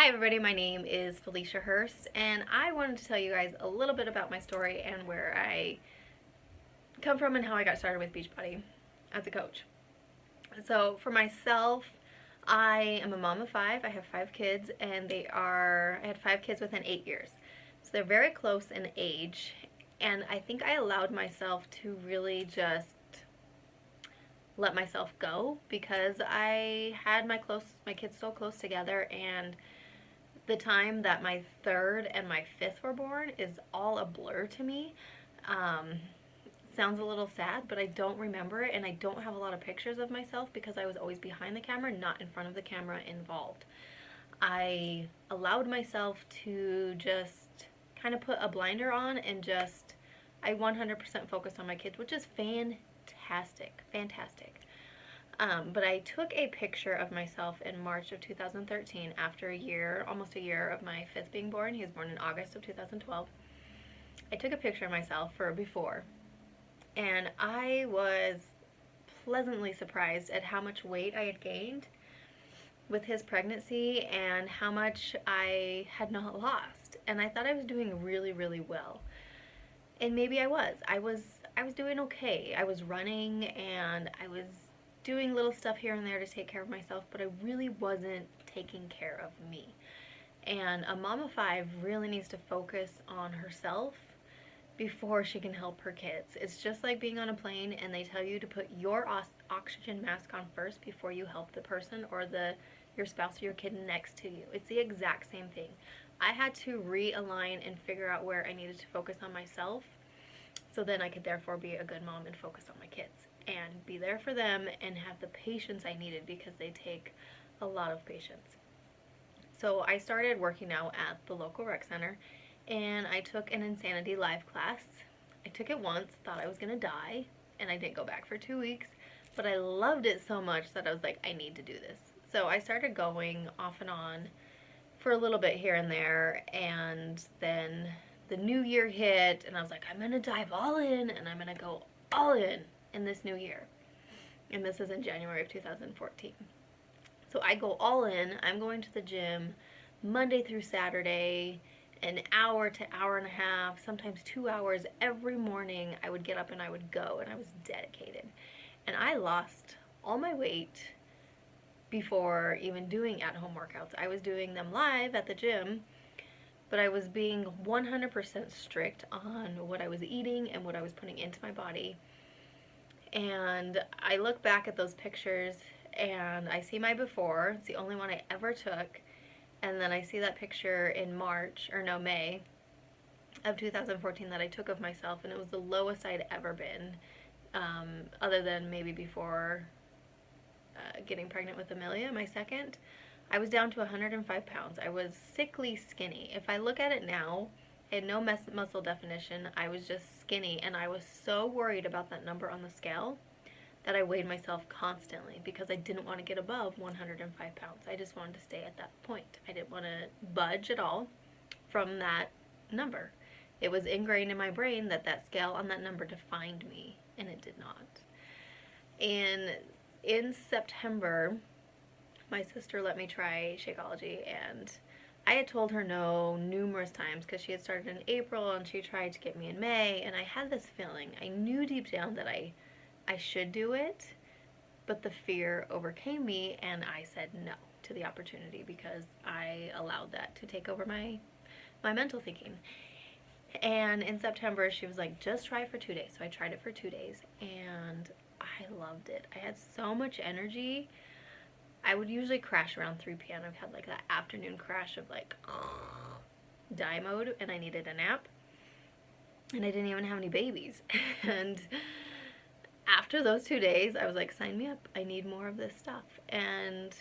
Hi everybody, my name is Felicia Hurst, and I wanted to tell you guys a little bit about my story and where I come from and how I got started with Beachbody as a coach. So for myself, I am a mom of five. I have five kids, and I had five kids within 8 years. So they're very close in age, and I think I allowed myself to really just let myself go because I had my kids so close together, and the time that my third and my fifth were born is all a blur to me. Um, Sounds a little sad, but I don't remember it, and I don't have a lot of pictures of myself because I was always behind the camera, not in front of the camera involved. I allowed myself to just kind of put a blinder on and I 100% focused on my kids, which is fantastic, fantastic. But I took a picture of myself in March of 2013 after a year, almost a year of my fifth being born. He was born in August of 2012. I took a picture of myself for before, and I was pleasantly surprised at how much weight I had gained with his pregnancy and how much I had not lost. And I thought I was doing really, really well. And maybe I was. I was doing okay. I was running and I was doing little stuff here and there to take care of myself, but I really wasn't taking care of me. And a mom of five really needs to focus on herself before she can help her kids. It's just like being on a plane and they tell you to put your oxygen mask on first before you help the person or your spouse or your kid next to you. It's the exact same thing. I had to realign and figure out where I needed to focus on myself so then I could therefore be a good mom and focus on my kids and be there for them and have the patience I needed because they take a lot of patience. So I started working out at the local rec center and I took an Insanity Live class. I took it once, thought I was going to die, and I didn't go back for 2 weeks, but I loved it so much that I was like, I need to do this. So I started going off and on for a little bit here and there, and then the new year hit and I was like, I'm going to dive all in and I'm going to go all in this new year. And this is in January of 2014. So I go all in. I'm going to the gym Monday through Saturday, an hour to hour and a half, sometimes 2 hours every morning. I would get up and I would go, and I was dedicated. And I lost all my weight before even doing at-home workouts. I was doing them live at the gym, but I was being 100% strict on what I was eating and what I was putting into my body. And I look back at those pictures and I see my before. It's the only one I ever took. And then I see that picture in May of 2014 that I took of myself, and it was the lowest I'd ever been, other than maybe before getting pregnant with Amelia, my second. I was down to 105 pounds. I was sickly skinny. If I look at it now, I had no muscle definition. I was just skinny, and I was so worried about that number on the scale that I weighed myself constantly because I didn't want to get above 105 pounds. I just wanted to stay at that point. I didn't want to budge at all from that number. It was ingrained in my brain that that scale on that number defined me, and it did not. And in September, my sister let me try Shakeology, and I had told her no numerous times because she had started in April and she tried to get me in May, and I had this feeling. I knew deep down that I should do it, but the fear overcame me and I said no to the opportunity because I allowed that to take over my mental thinking. And in September she was like, just try it for 2 days. So I tried it for 2 days and I loved it. I had so much energy. I would usually crash around 3 p.m. I've had like that afternoon crash of like die mode, and I needed a nap, and I didn't even have any babies. And after those 2 days, I was like, sign me up. I need more of this stuff. And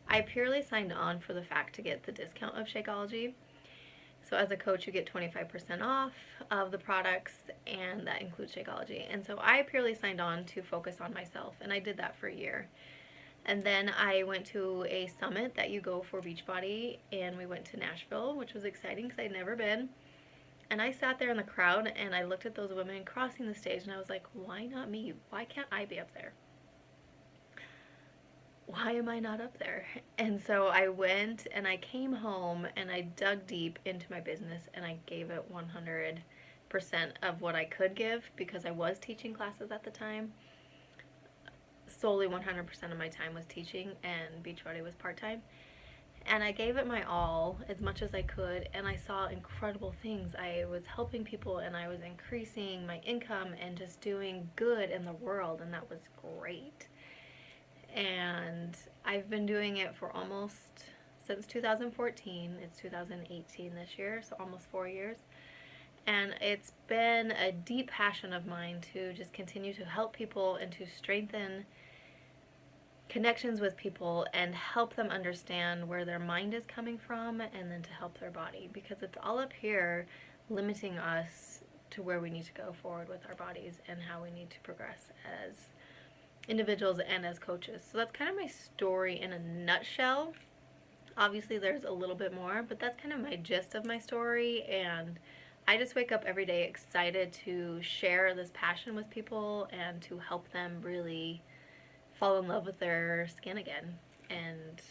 I purely signed on for the fact to get the discount of Shakeology. So as a coach, you get 25% off of the products, and that includes Shakeology. And so I purely signed on to focus on myself, and I did that for a year. And then I went to a summit that you go for Beachbody, and we went to Nashville, which was exciting because I'd never been. And I sat there in the crowd and I looked at those women crossing the stage and I was like, why not me? Why can't I be up there? why am I not up there? And so I went and I came home and I dug deep into my business and I gave it 100% of what I could give, because I was teaching classes at the time. Solely 100% of my time was teaching, and Beachbody was part-time. And I gave it my all, as much as I could, and I saw incredible things. I was helping people and I was increasing my income and just doing good in the world, and that was great. And I've been doing it for almost since 2014. It's 2018 this year, so almost 4 years. And it's been a deep passion of mine to just continue to help people and to strengthen connections with people and help them understand where their mind is coming from, and then to help their body, because it's all up here limiting us to where we need to go forward with our bodies and how we need to progress as individuals and as coaches. So that's kind of my story in a nutshell. Obviously there's a little bit more, but that's kind of my gist of my story. And I just wake up every day excited to share this passion with people and to help them really fall in love with their skin again and